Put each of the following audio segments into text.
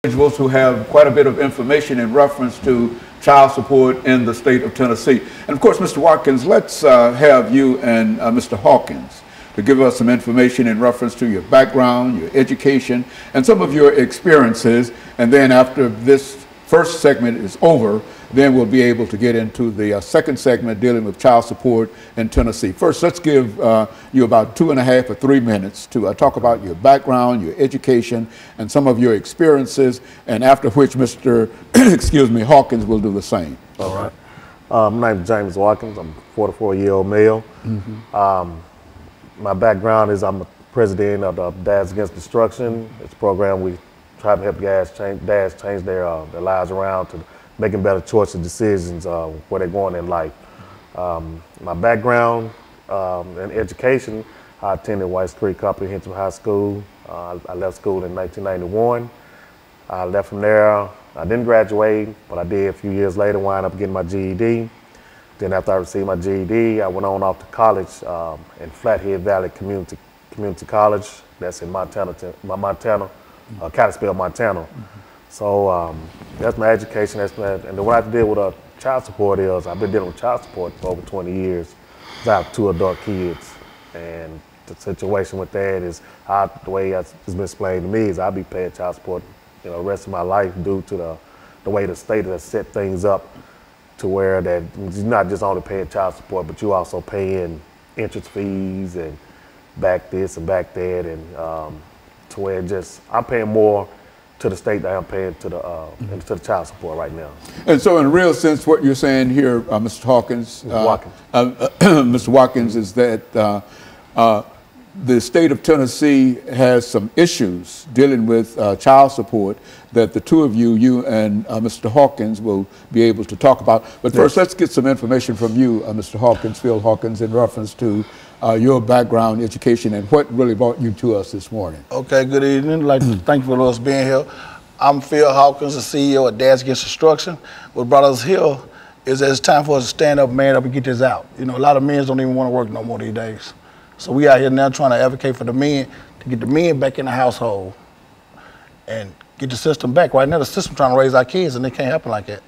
individuals who have quite a bit of information in reference to child support in the state of Tennessee. And of course, Mr. Watkins, let's have you and Mr. Hawkins to give us some information in reference to your background, your education, and some of your experiences. And then after this first segment is over, then we'll be able to get into the second segment dealing with child support in Tennessee. First, let's give you about 2.5 or 3 minutes to talk about your background, your education, and some of your experiences, and after which Mr. excuse me, Hawkins will do the same. All right. My name is JWatkins3. I'm a 44-year-old male. My background is I'm the president of the Dads Against Destruction. It's a program we try to help dads change their lives around to making better choices and decisions where they're going in life. My background in education, I attended Whites Creek Comprehensive High School. I left school in 1991. I left from there. I didn't graduate, but I did a few years later, wind up getting my GED. Then after I received my GED, I went on off to college in Flathead Valley Community College. That's in Montana, Kalispell, Montana. So that's my education. And what I did with child support is I've been dealing with child support for over 20 years. I have 2 adult kids, and the situation with that is the way it's been explained to me is I'll be paying child support, the rest of my life due to the way the state has set things up to where that you're not just only paying child support, but you also paying interest fees and back this and back that, and to where I'm paying more to the state that I'm paying to the child support right now. And so in a real sense, what you're saying here, Mr. Hawkins, Mr. Watkins, is that the state of Tennessee has some issues dealing with child support that the two of you and Mr. Hawkins will be able to talk about. But first, let's get some information from you, Mr. Hawkins, Phil Hawkins, in reference to your background, education, and what really brought you to us this morning. Okay, good evening. I'd like to thank you for us being here. I'm Phil Hawkins, the CEO of Dads Against Destruction. What brought us here is that it's time for us to stand up, man up, and get this out. A lot of men don't even want to work no more these days. So we out here now trying to advocate for the men, to get the men back in the household and get the system back. Right now, the system trying to raise our kids, and it can't happen like that.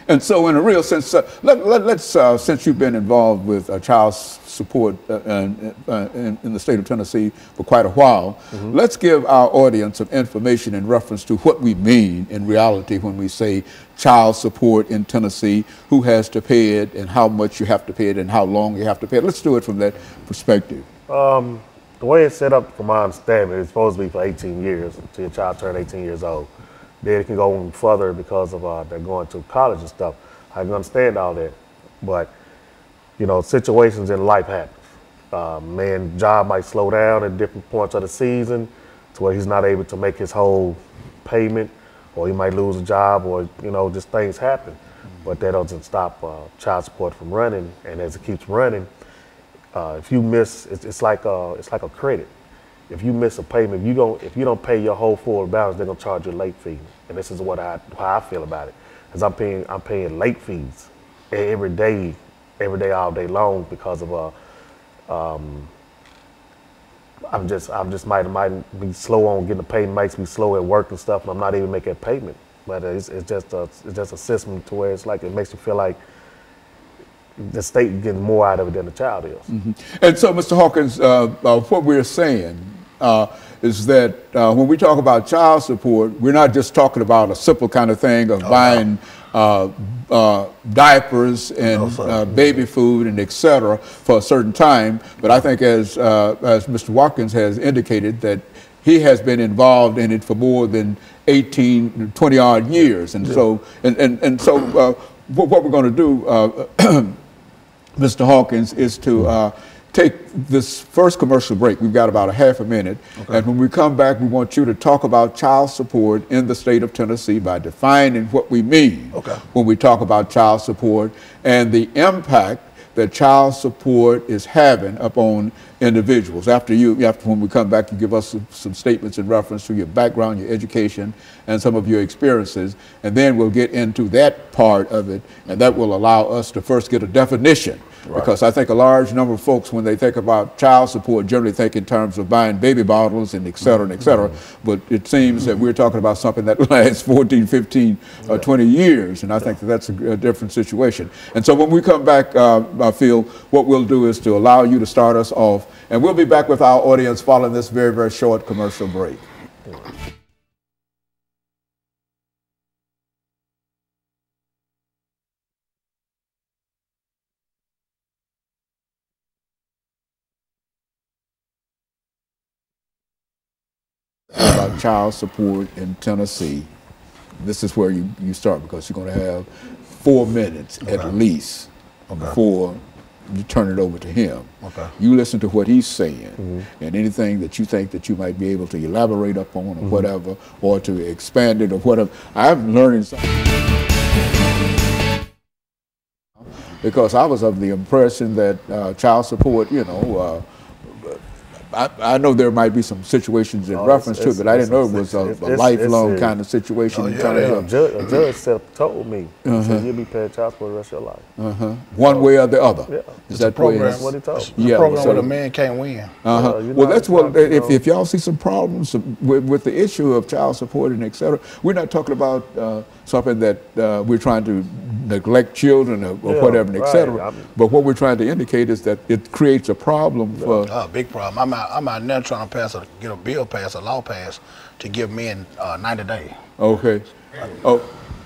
And so in a real sense, let's since you've been involved with child support in the state of Tennessee for quite a while, let's give our audience some information in reference to what we mean in reality when we say child support in Tennessee, who has to pay it and how much you have to pay it and how long you have to pay it. Let's do it from that perspective. The way it's set up, from my understanding, it's supposed to be for 18 years until your child turns 18 years old. Then it can go even further because of they're going to college and stuff. I can understand all that, but situations in life happen. Man's job might slow down at different points of the season to where he's not able to make his whole payment, or he might lose a job, or just things happen. But that doesn't stop child support from running, and as it keeps running, if you miss, it's like a credit. If you miss a payment, if you don't pay your whole full balance, they're gonna charge you a late fee. And this is how I feel about it, because I'm paying late fees every day, all day long, because of I'm just might be slow on getting the payment, makes me slow at work and stuff, and I'm not even making a payment. But it's just a system to where it's like it makes you feel like the state getting more out of it than the child is. And so, Mr. Hawkins, what we're saying is that when we talk about child support, we're not just talking about a simple kind of thing of buying diapers and baby food and et cetera for a certain time. But I think as Mr. Watkins has indicated, that he has been involved in it for more than 18, 20 odd years. And so, what we're going to do, Mr. Hawkins, is to take this first commercial break. We've got about a half a minute. Okay. And when we come back, we want you to talk about child support in the state of Tennessee by defining what we mean when we talk about child support and the impact that child support is having upon individuals. When we come back, you give us some statements in reference to your background, your education, and some of your experiences, and then we'll get into that part of it, and that will allow us to first get a definition Because I think a large number of folks, when they think about child support, generally think in terms of buying baby bottles and et cetera and et cetera. But it seems that we're talking about something that lasts 14, 15, 20 years. And I think that that's a different situation. And so when we come back, I feel what we'll do is to allow you to start us off. And we'll be back with our audience following this very, very short commercial break. About child support in Tennessee. This is where you start, because you're going to have 4 minutes at least before you turn it over to him. You listen to what he's saying, and anything that you think that you might be able to elaborate upon or whatever, or to expand it or whatever. I'm learning something, because I was of the impression that child support, you know, I know there might be some situations in reference to it, but I didn't know it was a lifelong kind of situation. A judge told me, he said, you'll be paying child support the rest of your life. One way or the other. Is that program? What he told me. Yeah, program where the man can't win. Well, that's what, if y'all see some problems with the issue of child support and et cetera, we're not talking about something that we're trying to neglect children or whatever, and et cetera. But what we're trying to indicate is that it creates a problem for... big problem. I'm out now trying to get a bill passed, a law passed, to give men 90 days. Okay.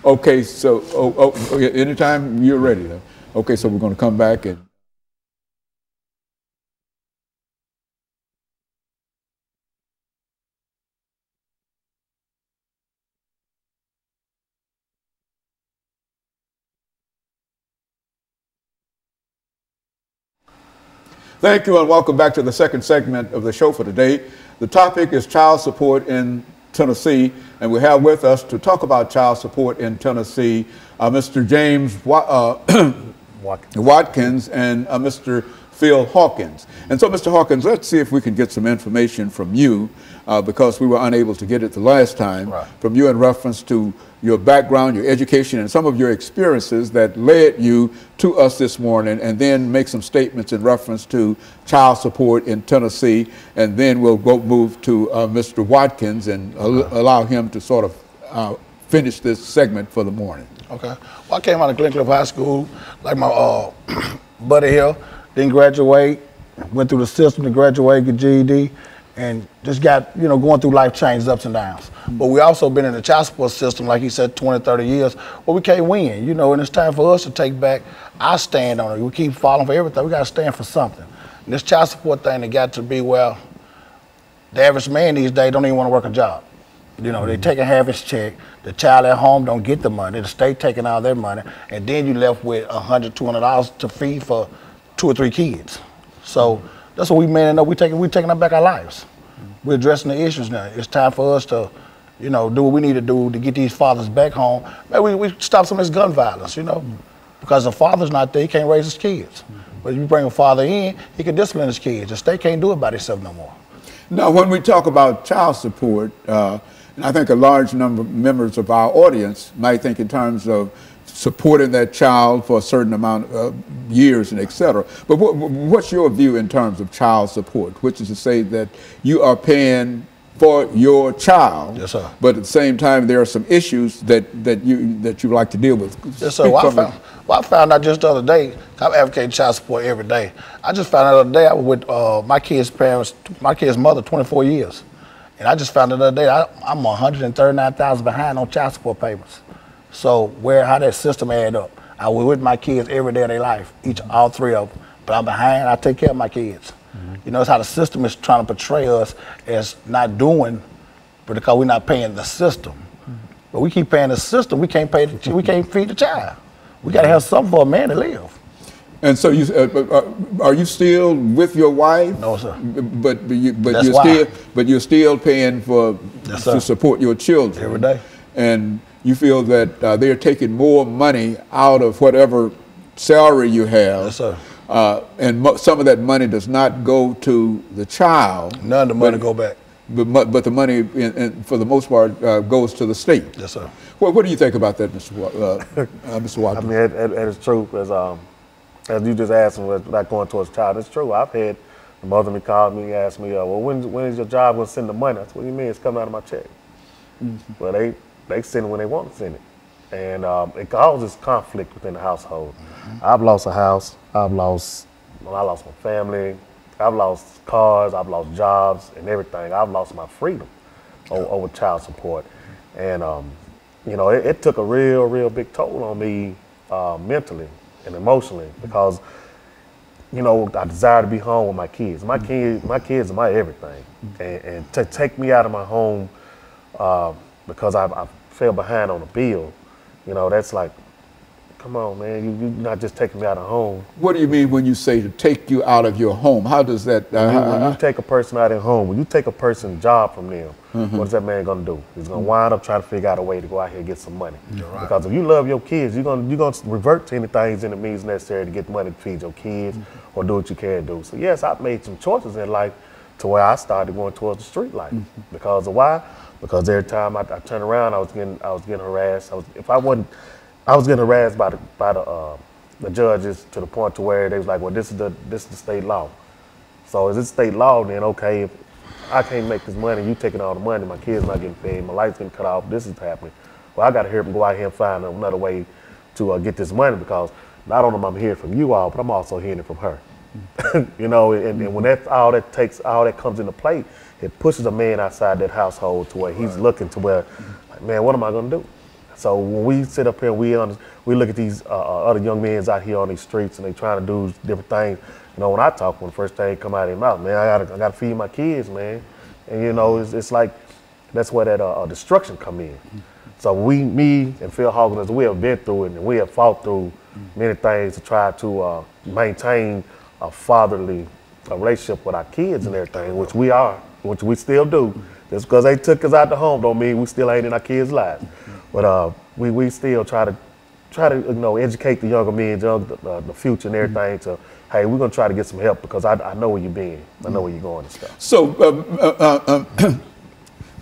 Okay. So, okay. Anytime you're ready, though. Okay. So we're going to come back and. Thank you and welcome back to the second segment of the show for today. The topic is child support in Tennessee, and we have with us to talk about child support in Tennessee, Mr. James Watkins and Mr. Phil Hawkins. And so, Mr. Hawkins, let's see if we can get some information from you, because we were unable to get it the last time, from you in reference to your background, your education, and some of your experiences that led you to us this morning, and then make some statements in reference to child support in Tennessee, and then we'll move to Mr. Watkins and allow him to sort of finish this segment for the morning. Okay. Well, I came out of Glen Cliff High School, like my buddy here, didn't graduate, went through the system to graduate, get GED, and just got, you know, going through life changes, ups and downs. But we also been in the child support system, like he said, 20, 30 years, where we can't win, you know, and it's time for us to take back our stand on it. We keep falling for everything. We got to stand for something. And this child support thing, it got to be, well, the average man these days don't even want to work a job. You know, they taking half his check, the child at home don't get the money, the state taking all their money, and then you left with $100, $200 to feed for 2 or 3 kids. So that's what we man up. We're taking back our lives. We're addressing the issues now. It's time for us to, you know, do what we need to do to get these fathers back home. Maybe we stop some of this gun violence, you know, because the father's not there, he can't raise his kids. But if you bring a father in, he can discipline his kids. The state can't do it by itself no more. Now, when we talk about child support, and I think a large number of members of our audience might think in terms of supporting that child for a certain amount of years and et cetera. But what's your view in terms of child support, which is to say that you are paying for your child, yes, sir, but at the same time there are some issues that you like to deal with? Yes, sir. I found out just the other day, I'm advocating child support every day. I just found out the other day I was with my kid's parents, my kid's mother, 24 years. And I just found out the other day I'm $139,000 behind on child support payments. So how that system add up? I was with my kids every day of their life, all 3 of them. But I'm behind, I take care of my kids. You know, it's how the system is trying to portray us as not doing, but because we're not paying the system. But we keep paying the system, we can't we can't feed the child. We gotta have something for a man to live. And so are you still with your wife? No, sir. But you're still paying for to support your children every day. And you feel that they're taking more money out of whatever salary you have. Yes, sir. And some of that money does not go to the child. None of the money go back. But the money, for the most part, goes to the state. Yes, sir. What do you think about that, Mr. Watkins? I mean, it is true. As as you just asked me, about going towards child, it's true. I've had the mother me call me and ask me, well, when is your job going to send the money? I said, what do you mean? It's coming out of my check. Well, they send it when they want to send it. And it causes conflict within the household. I've lost a house. I lost my family. I've lost cars. I've lost jobs and everything. I've lost my freedom over child support. And, you know, it took a real big toll on me mentally and emotionally because, you know, I desire to be home with my kids. My kids are my everything. And to take me out of my home because I fell behind on a bill, you know, that's like, come on, man, you're not just taking me out of home. What do you mean when you say to take you out of your home? How does that? When you take a person out of home, when you take a person's job from them, what is that man gonna do? He's gonna wind up trying to figure out a way to go out here and get some money. Right. Because if you love your kids, you're gonna revert to anything in the means necessary to get money to feed your kids or do what you can do. So yes, I've made some choices in life to where I started going towards the street life. Because of why? Because every time I turned around, I was getting harassed. I was getting harassed by the judges to the point to where they was like, well, this is the state law. So is it state law? Then okay, if I can't make this money, you taking all the money, my kids not getting paid, my lights getting cut off, this is happening. Well, I got to hurry up and go out here and find another way to get this money because not only am I hearing from you all, but I'm also hearing it from her. You know, and when all that comes into play, it pushes a man outside that household to where he's looking to where, like, man, what am I gonna do? So when we sit up here, we look at these other young men out here on these streets and they trying to do different things. You know, when I talk, when the first thing come out of their mouth, man, I gotta feed my kids, man. And you know, it's like that's where that destruction come in. So me and PHawkins, we have been through it and we have fought through many things to try to maintain a fatherly relationship with our kids and everything, which we still do. Just because they took us out the home don't mean we still ain't in our kids' lives. But we still try to you know, educate the younger men, the future and everything to, hey, we're gonna try to get some help because I know where you're being, I know where you're going and stuff. So,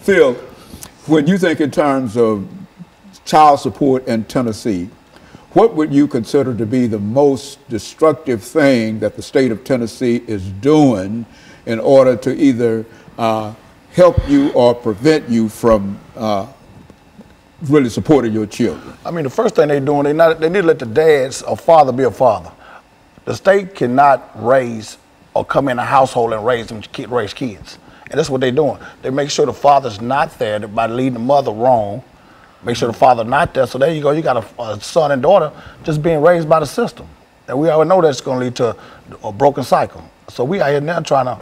Phil, when you think in terms of child support in Tennessee, what would you consider to be the most destructive thing that the state of Tennessee is doing in order to either help you or prevent you from really supporting your children? I mean, the first thing they're doing, they need to let the dads or father be a father. The state cannot raise or come in a household and raise kids. And that's what they're doing. They make sure the father's not there by leading the mother wrong. Make sure the father not there. So there you go. You got a son and daughter just being raised by the system. And we already know that's going to lead to a broken cycle. So we out here now trying to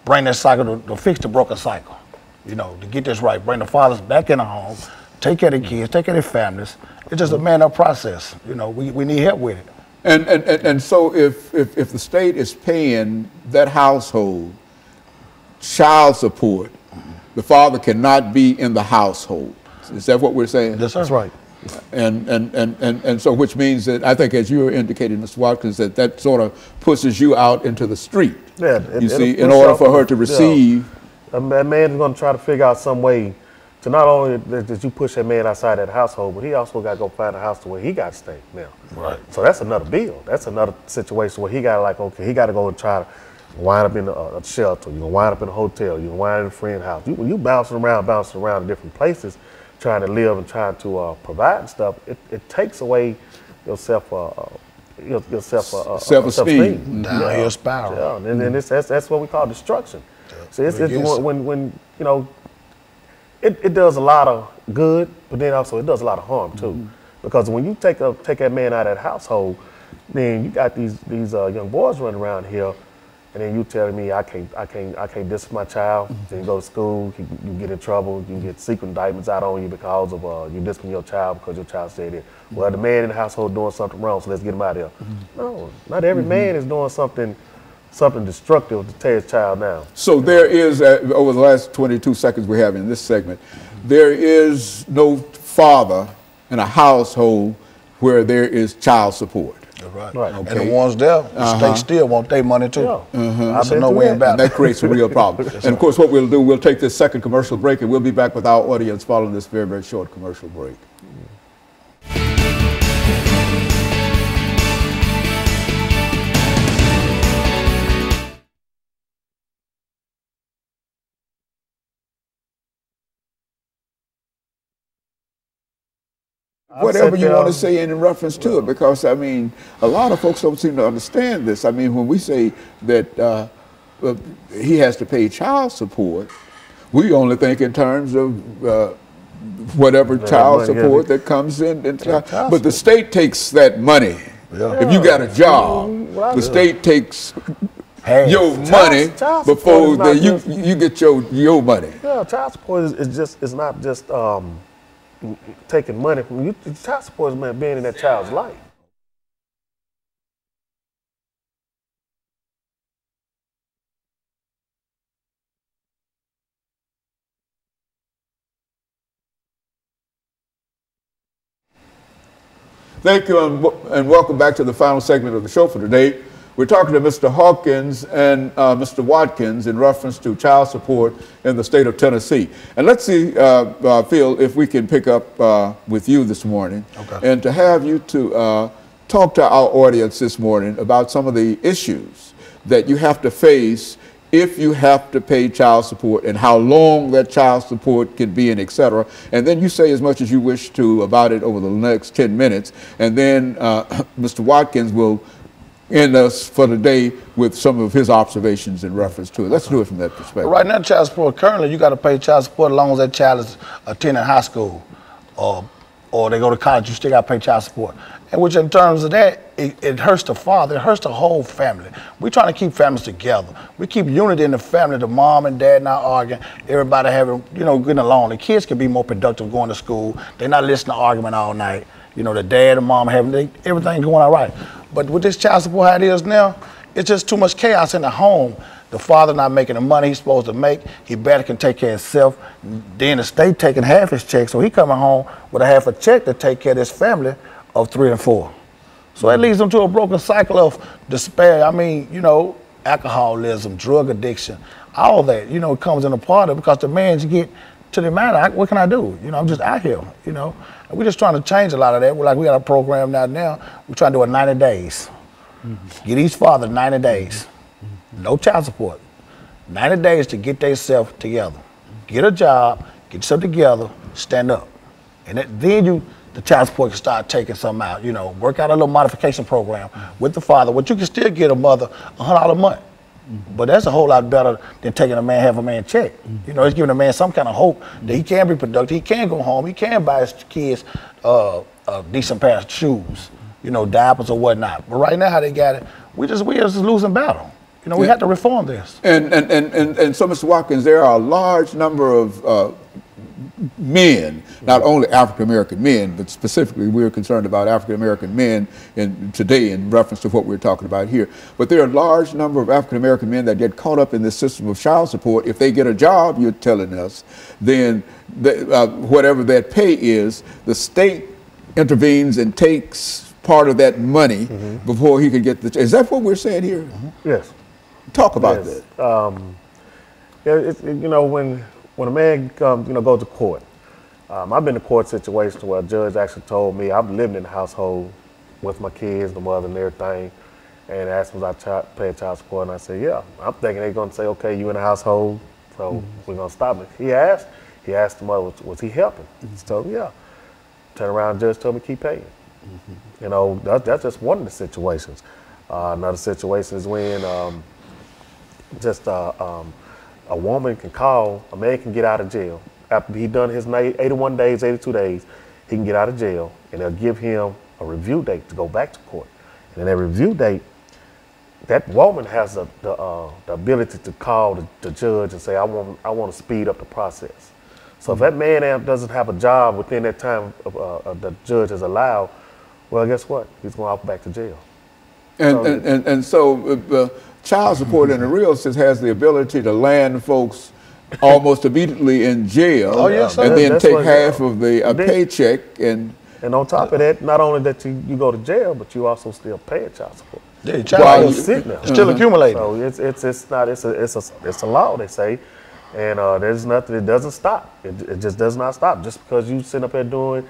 bring that cycle to fix the broken cycle. You know, to get this right, bring the fathers back in the home, take care of the kids, take care of their families. It's just a man-up process. You know, we need help with it. And so if the state is paying that household child support, the father cannot be in the household. Is that what we're saying? Yes, sir. That's right. And so which means that I think, as you were indicating, Mr. Watkins, that sort of pushes you out into the street. Yeah, you see, in order for her to receive. A man is going to try to figure out some way to not only that you push that man outside that household, but he also got to go find a house to where he got to stay now. Right. So that's another bill. That's another situation where he got to, like, okay, he got to go and try to wind up in a shelter. You're going to wind up in a hotel. You're going to wind up in a friend's house. You bouncing around in different places, trying to live and trying to provide and stuff. It takes away your self-esteem. Downhill spiral. Yeah, and that's what we call destruction. So it's when you know, it does a lot of good, but then also it does a lot of harm too. Because when you take that man out of that household, then you got these young boys running around here, and then you telling me I can't discipline my child. Then you go to school, you get in trouble, you get secret indictments out on you because of you discipline your child because your child stayed there. Well, the man in the household doing something wrong, so let's get him out of here. No, not every man is doing something destructive to tear his child down. So there is, over the last 22 seconds we have in this segment, there is no father in a household where there is child support. Right. Okay. And the ones there, the state still want their money too. Yeah. So no way about it. And that creates a real problem. And of course what we'll do, we'll take this second commercial break and we'll be back with our audience following this very, very short commercial break. whatever you want to say in reference to it, because I mean, a lot of folks don't seem to understand this. I mean, when we say that he has to pay child support, we only think in terms of whatever child support that comes in. But the state takes that money. Yeah. If you got a job, the state takes your money before you get your money. Yeah, child support is not just taking money from you. Child support is being in that child's life. Thank you, and welcome back to the final segment of the show for today. We're talking to Mr. Hawkins and Mr. Watkins in reference to child support in the state of Tennessee. And let's see, Phil, if we can pick up with you this morning, and to have you to talk to our audience this morning about some of the issues that you have to face if you have to pay child support, and how long that child support can be, and et cetera. And then you say as much as you wish to about it over the next 10 minutes. And then Mr. Watkins will end us for the day with some of his observations in reference to it. Let's do it from that perspective. Right now, child support, currently you got to pay child support as long as that child is attending high school or they go to college, you still got to pay child support. And which in terms of that, it hurts the father, it hurts the whole family. We're trying to keep families together. We keep unity in the family, the mom and dad not arguing, everybody having, getting along. The kids can be more productive going to school. They're not listening to argument all night. The dad and mom having, everything going all right. But with this child support how it is now, it's just too much chaos in the home. The father not making the money he's supposed to make. He better can take care of himself. Then the state taking half his check, so he coming home with a half a check to take care of this family of 3 and 4. So that leads them to a broken cycle of despair. I mean, alcoholism, drug addiction, all that, comes in a part of it, because the man get to the man, what can I do? I'm just out here, And we're just trying to change a lot of that. We got a program now. We're trying to do it 90 days. Get each father 90 days. No child support. 90 days to get themselves together. Get a job, get yourself together, stand up. And then the child support can start taking something out, work out a little modification program with the father. What you can still get a mother $100 a month. But that's a whole lot better than taking a man half a man check. It's giving a man some kind of hope that he can be productive, he can go home, he can buy his kids a decent pair of shoes, diapers or whatnot. But right now how they got it, we just losing battle. We have to reform this. And so, Mr. Watkins, there are a large number of men, not only African-American men, but specifically we're concerned about African-American men today in reference to what we're talking about here. But there are a large number of African-American men that get caught up in this system of child support. If they get a job, you're telling us, then whatever that pay is, the state intervenes and takes part of that money before he can get the. Is that what we're saying here? Yes. Talk about that. When a man goes to court, I've been in a court situation where a judge actually told me, I'm living in the household with my kids, the mother and everything, and asked me was I paying child support, and I said, yeah. I'm thinking they're going to say, okay, you in the household, so we're going to stop it. He asked the mother, was he helping? He told me, yeah. Turn around, the judge told me keep paying. That's just one of the situations. Another situation is when a woman can call, a man can get out of jail. After he done his 81 days, 82 days, he can get out of jail, and they'll give him a review date to go back to court. And in that review date, that woman has the ability to call the judge and say, I want to speed up the process. So if that man doesn't have a job within that time the judge has allowed, well, guess what? He's going off back to jail. So child support in the real sense has the ability to land folks almost immediately in jail, and then take half of the paycheck. And on top of that, not only that you go to jail, but you also still pay child support. Yeah, child support still accumulating. So it's a law, they say, and there's nothing. It doesn't stop. It just does not stop. Just because you sit up there doing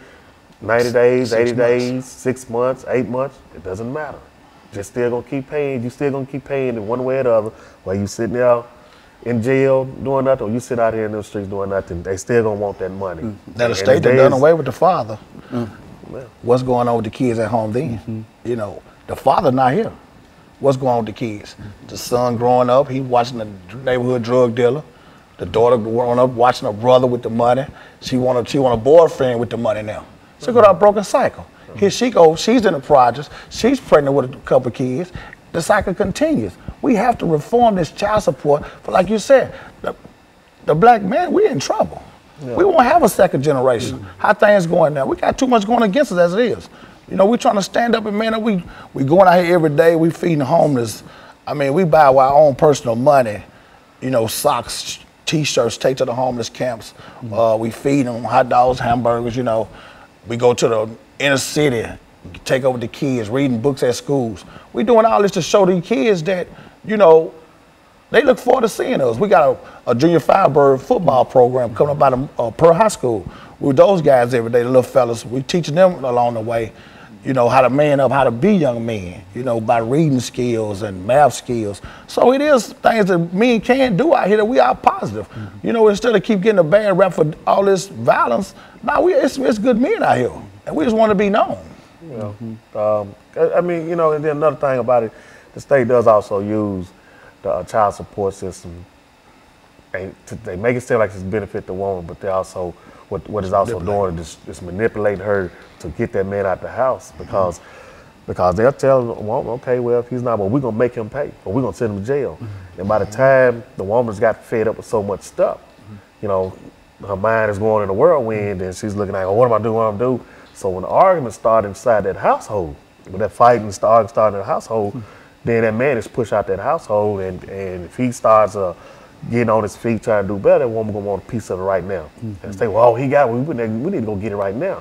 90 days, 80 days, 6 months, 8 months, it doesn't matter. You're still gonna keep paying. You're still gonna keep paying in one way or the other. While you sitting there in jail doing nothing, or you sit out here in the streets doing nothing, they still gonna want that money. Now the state done away with the father. What's going on with the kids at home then? You know, the father not here. What's going on with the kids? The son growing up, he watching the neighborhood drug dealer. The daughter growing up watching her brother with the money. She want a boyfriend with the money now. She got a broken cycle. Here she goes, she's in the projects, she's pregnant with a couple of kids. The cycle continues. We have to reform this child support. But like you said, the black man, we're in trouble. Yeah. We won't have a second generation. How things going now? We got too much going against us as it is. You know, we trying to stand up and man up. We going out here every day. We feeding the homeless. I mean, we buy our own personal money. You know, socks, T-shirts, take to the homeless camps. We feed them hot dogs, hamburgers. You know, we go to the inner city, take over the kids, reading books at schools. We doing all this to show these kids that, you know, they look forward to seeing us. We got a junior Firebird football program coming up out of Pearl High School. We're with those guys every day, the little fellas. We teaching them along the way, you know, how to man up, how to be young men, you know, by reading skills and math skills. So it is things that men can do out here that we are positive. You know, instead of keep getting a bad rap for all this violence, now it's good men out here, and we just want to be known. You know, I mean, you know, and then another thing about it, the state does also use the child support system. They make it seem like it's benefit the woman, but they also, what is also doing is manipulating her to get that man out the house because they'll tell them, well, okay, well, if he's not, well, we're going to make him pay or we're going to send him to jail. And by the time the woman's got fed up with so much stuff, you know, her mind is going in a whirlwind and she's looking like, oh, what am I doing, what am I doing? So when the arguments start inside that household, when that fighting starts in the household, then that man is pushed out that household, and if he starts getting on his feet trying to do better, that woman gonna want a piece of it right now. And say, well, he got it, we need to go get it right now.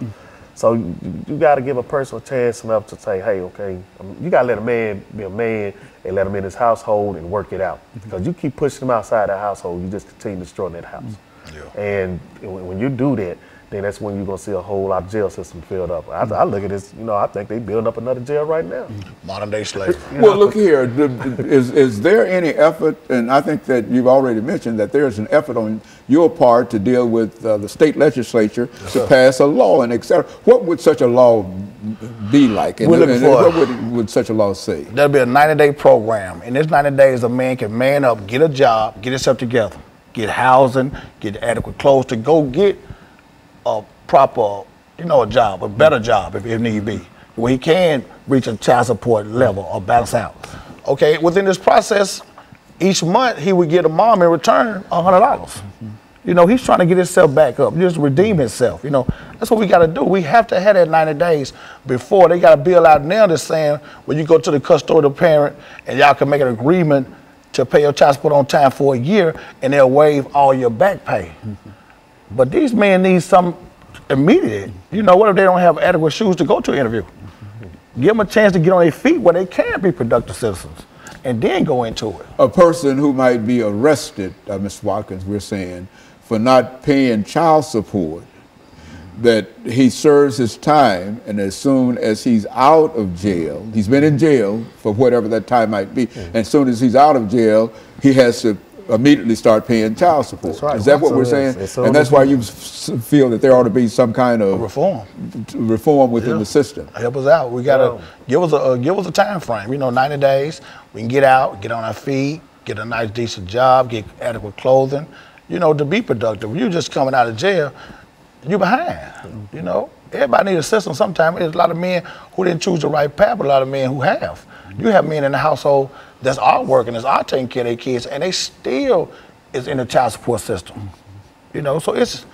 So you got to give a person a chance enough to say, hey, okay, you got to let a man be a man and let him in his household and work it out. Because you keep pushing him outside the household, you just continue destroying that house. And when you do that, then that's when you're going to see a whole lot of jail system filled up. I look at this, you know, I think they building up another jail right now. Modern day slavery. Well, look here, is there any effort, and I think that you've already mentioned that there's an effort on your part to deal with the state legislature to pass a law and et cetera. What would such a law be like? And, what would such a law say? There'll be a 90-day program. In this 90 days, a man can man up, get a job, get himself together, get housing, get adequate clothes to go get a proper, you know, a job, a better job if need be, where he can reach a child support level or balance out. Okay, within this process, each month he would get a mom in return $100. You know, he's trying to get himself back up, just redeem himself. You know, that's what we got to do. We have to have that 90 days before they got a bill out now that's saying when you go to the custodial parent and y'all can make an agreement to pay your child support on time for a year and they'll waive all your back pay. But these men need some immediate. You know, what if they don't have adequate shoes to go to an interview? Give them a chance to get on their feet where they can be productive citizens and then go into it. A person who might be arrested, Mr. Watkins, we're saying, for not paying child support, that he serves his time, and as soon as he's out of jail, he's been in jail for whatever that time might be, and as soon as he's out of jail, he has to immediately start paying child support. That's right. Is that what we're saying? And that's why you feel that there ought to be some kind of reform within the system. Help us out. We gotta give us a time frame. You know, 90 days. We can get out, get on our feet, get a nice decent job, get adequate clothing. You know, to be productive. You just coming out of jail, you behind. You know, everybody needs a system. Sometimes there's a lot of men who didn't choose the right path, but a lot of men who have. You have men in the household that's all working, that's all taking care of their kids, and they still is in the child support system. You know, so it's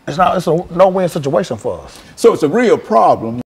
a no-win situation for us. So it's a real problem.